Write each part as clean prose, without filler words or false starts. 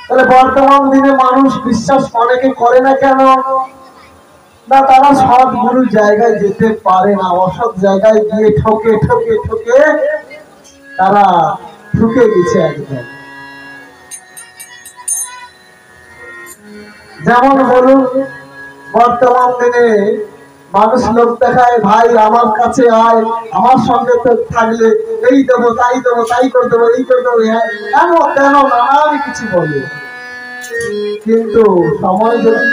তাহলে বর্তমান দিনে মানুষ বিশ্বাস অনেকে করে না কেন? না, তারা সৎ গুরুর জায়গায় যেতে পারে না, অসৎ জায়গায় গিয়ে ঠকে ঠকে ঠকে তারা ঠকে গেছে একদম। যেমন বলুন, বর্তমান দিনে মানুষ লোক দেখায়, ভাই আমার কাছে আয়, আমার সঙ্গে তো থাকলে এই দেবো তাই দেবো, তাই করে দেবো, এই করে দেবো, কেন কেন নানান কিছু বলে। কিন্তু সময় যদি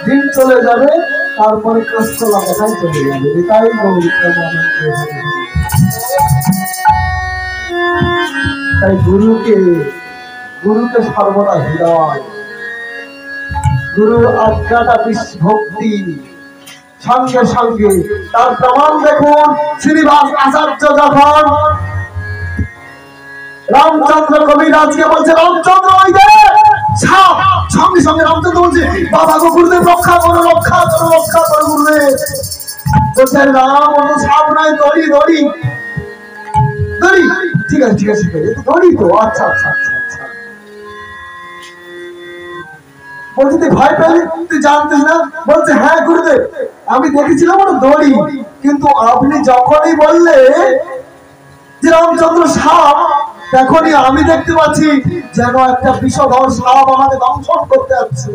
দিন চলে যাবে, তারপরে কষ্ট লাগাটাই চলে যাবে। এটাই তাই গুরুকে সর্বদা হৃদয়, গুরু আজ্ঞাটা ভক্তি, সঙ্গে সঙ্গে তার প্রমাণ দেখুন। শ্রীনিবাস আচার্য যখন রামচন্দ্র কবিরাজকে বলছে, রামচন্দ্র ওই দে সাপ, সঙ্গে সঙ্গে রামচন্দ্র বলছে, বাবা গো গুরুদেব রক্ষা করো, রক্ষা করো, রক্ষা করো গুরুদেব। বলছে, রাম অত সাপ নয়, দড়ি দড়ি দড়ি। ঠিক আছে ঠিক আছে, দড়ি তো, আচ্ছা আচ্ছা আচ্ছা আচ্ছা। বলছে তুই ভয় পেলি, তুই জানতিস না? বলছে হ্যাঁ গুরুদেব, আমি দেখেছিলাম ওটা দড়ি, কিন্তু আপনি যখনই বললে যে রামচন্দ্র সাপ, তখনই আমি দেখতে পাচ্ছি যেন একটা বিষধর সাপ আমাকে দংশন করতে যাচ্ছে,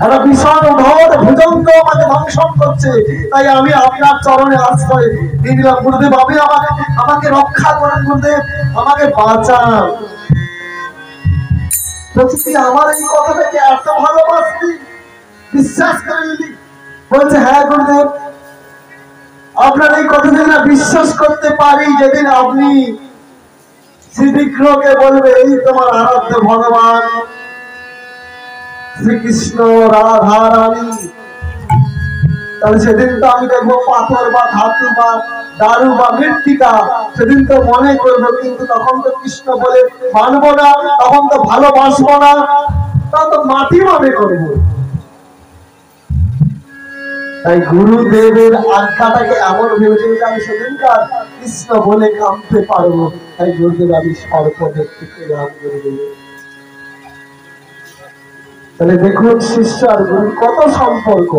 একটা বিষধর ভুজঙ্গ আমাকে দংশন করছে। তাই আমি আপনার চরণে আশ্রয় দিয়ে নিলাম গুরুদেব, আমি আমাকে রক্ষা করেন গুরুদেব, আমাকে বাঁচান। বলছি আমার এই কথাটাকে এত ভালোবাসলি, বিশ্বাস করে নিলি? বলছে হ্যাঁ গুরুদেব, আপনার এই কথা যদি না বিশ্বাস করতে পারি, যেদিন আপনি শ্রীবিগ্রহকে বলবে এই তোমার আরাধ্য ভগবান শ্রীকৃষ্ণ রাধা রানী, তাহলে সেদিন তো আমি দেখবো পাথর বা ধাতু বা দারু বা মৃত্তিকা, সেদিন তো মনে করবো, কিন্তু তখন তো কৃষ্ণ বলে মানবো না, তখন তো ভালোবাসবো না, তখন তো মাটি মনে করবো। তাই গুরুদেবের আজ্ঞাটাকে এমন ভেবেছিল যে আমি সেদিনকার কৃষ্ণ বলে কাঁদতে পারবো। তাই গুরুদেব আমি সর্প দেখতে পেলাম গুরুদেব। তাহলে দেখুন শিষ্য আর গুরু কত সম্পর্ক।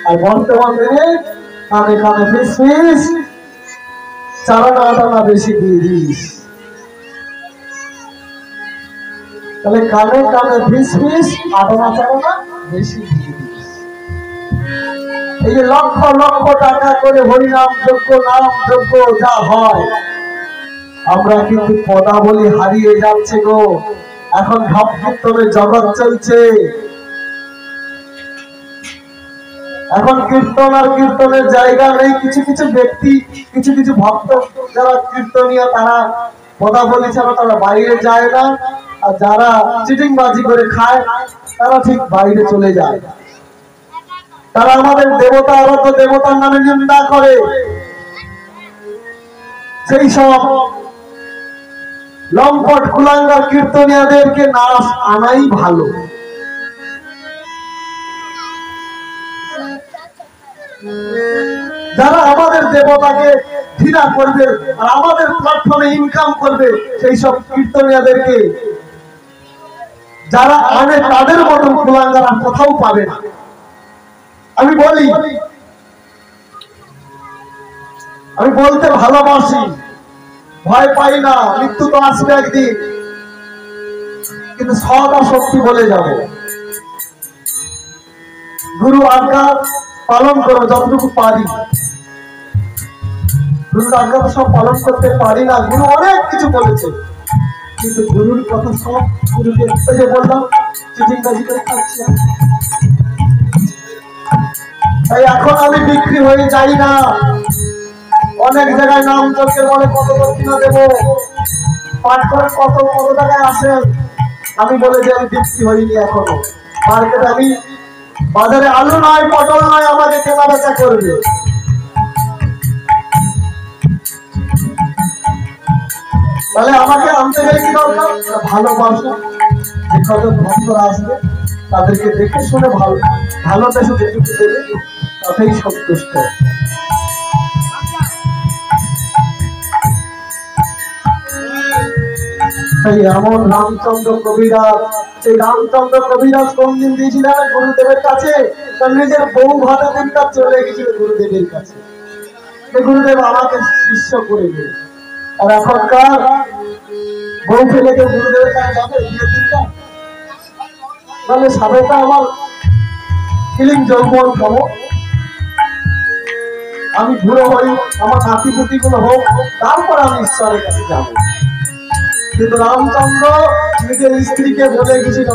আর বর্তমান দিনে কানে কানে ফিসফিস, চালানা আটানা বেশি দিয়ে দিস। তাহলে কানে কানে ফিসফিস, আটানা চালানা বেশি দিয়ে দিস। এই যে লক্ষ লক্ষ টাকা করে হরিনাম যজ্ঞ, নাম যজ্ঞ যা হয়, আমরা কিন্তু পদাবলী হারিয়ে যাচ্ছে গো। এখন ভাব কীর্তনের জগৎ চলছে, এখন কীর্তন আর কীর্তনের জায়গা নেই। কিছু কিছু ব্যক্তি, কিছু কিছু ভক্ত যারা কীর্তনীয়, তারা পদাবলী ছাড়া তারা বাইরে যায় না, আর যারা চিটিংবাজি করে খায় তারা ঠিক বাইরে চলে যায়। তারা আমাদের দেবতা, আরাধ্য দেবতার নামে নিন্দা করে। সেই সব লম্পট কুলাঙ্গার কীর্তনীয়দেরকে নাচ আনাই ভালো। যারা আমাদের দেবতাকে ঘৃণা করবে আর আমাদের প্ল্যাটফর্মে ইনকাম করবে, সেই সব কীর্তনীয়দেরকে যারা আনে, তাদের মতন কুলাঙ্গার আর কোথাও পাবে না। আমি বলি, আমি বলতে ভালোবাসি, ভয় পাই না, মৃত্যু তো আসবে একদিন, কিন্তু সদা শক্তি বলে যাবে। গুরু আজ্ঞা পালন করো যতটুকু পারি। গুরুর আজ্ঞা তো সব পালন করতে পারি না, গুরু অনেক কিছু বলেছে, কিন্তু গুরুর কথা সব গুরুকে যে বললাম চিটিংবাজি করে খাচ্ছি। তাই এখন আমি বিক্রি হয়ে যাই না। অনেক জায়গায় নাম যজ্ঞের বলে কত দক্ষিণা দেবো, পাঠ করে কত কত টাকায় আসেন, আমি বলে যে আমি বিক্রি হইনি এখনো। মার্কেটে আমি বাজারে আলু নয় পটল নয় আমাকে কেনা বেচা করবে। তাহলে আমাকে আনতে গেলে কি দরকার? ভালোবাসা। যে কজন ভক্তরা আসবে তাদেরকে দেখে শুনে ভালোবেসে যেটুকু দেবে তাতেই সন্তুষ্ট। তাই এমন রামচন্দ্র কবিরাজ, সেই রামচন্দ্র কবিরাজ কোনদিন দিয়েছিলেন গুরুদেবের কাছে, তার নিজের বউ ভাতে দিনটা চলে গেছিল গুরুদেবের কাছে, গুরুদেব আমাকে শিষ্য করে দিন। আর এখনকার বউ ফেলে কেউ গুরুদেবের কাছে যাবে বিয়ের দিনটা? তাহলে সাবেটা আমার ফিলিং যৌবন খাবো, আমি বুড়ো হই, আমার নাতি পুতি গুলো হোক, তারপর আমি ঈশ্বরের কাছে যাব। কিন্তু রামচন্দ্র নিজের স্ত্রীকে বলে গেছিল,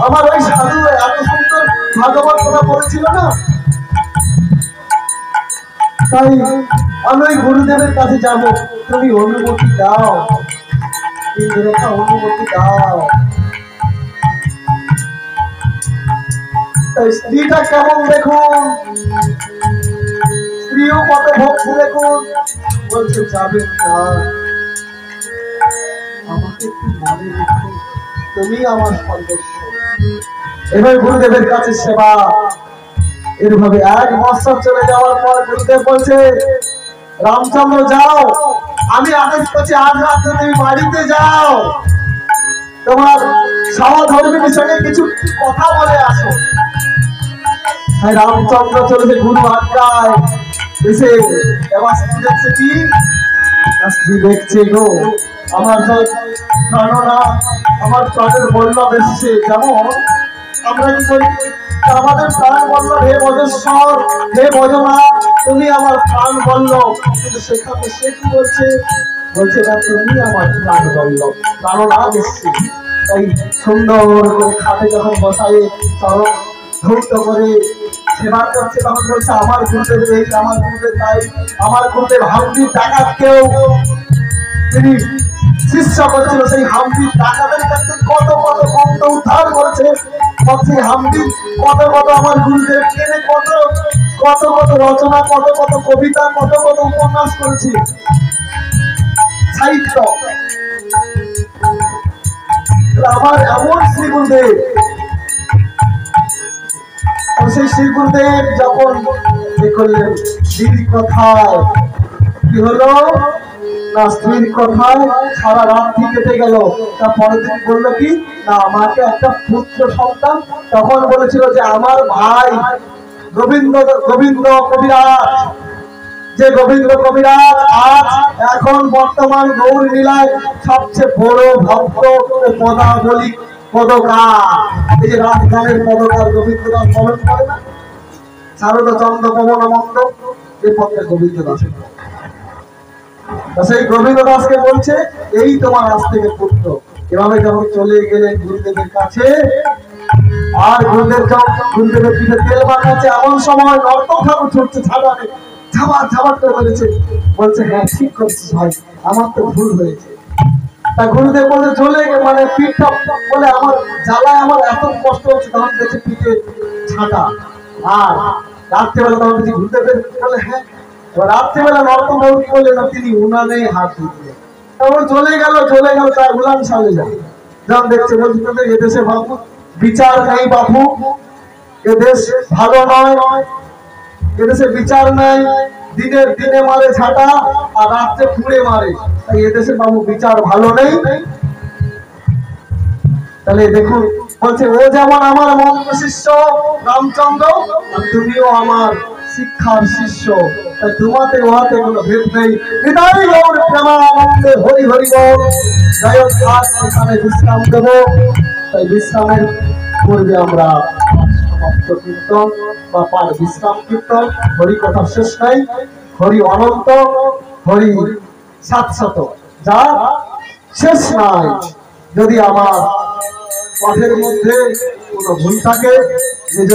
আমার ওই সাধু এত সুন্দর ভাগবত কথা বলেছিল না, তাই আমি ওই গুরুদেবের কাছে যাব, তুমি অনুমতি দাও, অনুমতি দাও। স্ত্রীটা কেমন দেখুন, স্ত্রীও কত ভক্তি দেখুন, বলছে যাবেন না, আমাকে একটু মনে রেখো, তুমি আমার সর্বস্ব। এবার গুরুদেবের কাছে সেবা, এরভাবে এক বছর চলে যাওয়ার পর গুরুদেব বলছে, রামচন্দ্র যাও, আমি আদেশ করছি আজ রাত্রে তুমি বাড়িতে যাও, তোমার সহধর্মীর সঙ্গে কিছু কথা বলে আসো। রামচন্দ্র চলেছে গুরু আজ্ঞায়, এসে এবার স্ত্রী দেখছে কি, স্ত্রী দেখছে গো আমার প্রাণনা, আমার প্রাণের বল্লভ এসছে। যেমন আমরা কি করি, আমাদের প্রাণ বল্লভ হে বজেশ্বর, হে বজমা, তুমি আমার প্রাণ বল্লভ, কিন্তু সেখানে সে কি বলছে, বলছে না তুমি আমার প্রাণ বল্লভ, প্রাণনা এসছে। তাই সুন্দর করে খাটে যখন বসায় চরণ ধৌত করে সেবা করছে, তখন বলছে আমার গুরুদেব এই, আমার গুরুদেব তাই, আমার গুরুদেব হাম্পির ডাকাতকেও তিনি শিষ্য করছিল, সেই হাম্পির ডাকাতের কাছে কত কত ভক্ত উদ্ধার করেছে, সেই হাম্পির কত কত আমার গুরুদেব কেনে কত কত কত রচনা, কত কত কবিতা, কত কত উপন্যাস করেছে, সাহিত্য। আমার এমন শ্রী গুরুদেব, সেই শ্রী গুরুদেব যখন করলেন স্ত্রীর কথায় কি হলো না, স্ত্রীর কথায় সারা রাত্রি কেটে গেল। তারপরের দিন বললো কি না, আমাকে একটা পুত্র সন্তান, তখন বলেছিল যে আমার ভাই গোবিন্দ, গোবিন্দ কবিরাজ, যে গোবিন্দ কবিরাজ আজ এখন বর্তমান গৌর লীলায় সবচেয়ে বড় ভক্ত ও পদাবলী পদকার, এই যে রাজধানের পদকার গোবিন্দ দাস পালন করে না, শারদ চন্দ্র পবন মন্দ, এই পদটা গোবিন্দ দাসের। সেই গোবিন্দ দাসকে বলছে এই তোমার আজ থেকে পুত্র। এভাবে যখন চলে গেলেন গুরুদেবের কাছে, আর গুরুদেবের পিঠে তেল মাখাচ্ছে, এমন সময় নর্তক ঠাকুর ছুটছে ছাড়ানে, ঝাবার ঝাবার করে বলেছে, বলছে হ্যাঁ ঠিক করছিস ভাই, আমার তো ভুল হয়েছে। তা গুরুদেব বলছে চলে মানে পিঠটা বলে আমার জ্বালায় আমার এত কষ্ট হচ্ছে, তখন দেখছে পিঠে ছাটা। আর রাত্রেবেলা তখন দেখছি গুরুদেবের বলে হ্যাঁ, রাত্রিবেলা নর্তক ঠাকুর কি বললেন, তিনি উনানে হাত দিতেন। তারপর চলে গেল তার উলান সালে যায়, যখন দেখছে বলছে তোদের এদেশে বাবু বিচার নেই, বাবু এদেশ ভালো নয়, এদেশে বিচার নাই, দিনের দিনে মারে ছাটা আর রাত্রে পুড়ে মারে, তাই এদেশে বাবু বিচার ভালো নেই। তাহলে দেখুন বলছে ও যেমন আমার মন্ত্র শিষ্য রামচন্দ্র, আর তুমিও আমার শিক্ষার শিষ্য, তাই তোমাতে ওহাতে কোনো ভেদ নেই। হৃদয় গৌর প্রেমানন্দে হরি হরি বল। যাই হোক আজ এখানে বিশ্রাম দেব, তাই বিশ্রামের পূর্বে আমরা সমাপ্ত কীর্তন বা পার বিশ্রাম কীর্তন, হরি কথা শেষ নাই, হরি অনন্ত, হরি সাতশত, যা শেষ নাই। যদি আমার পাঠের মধ্যে কোনো ভুল থাকে নিজ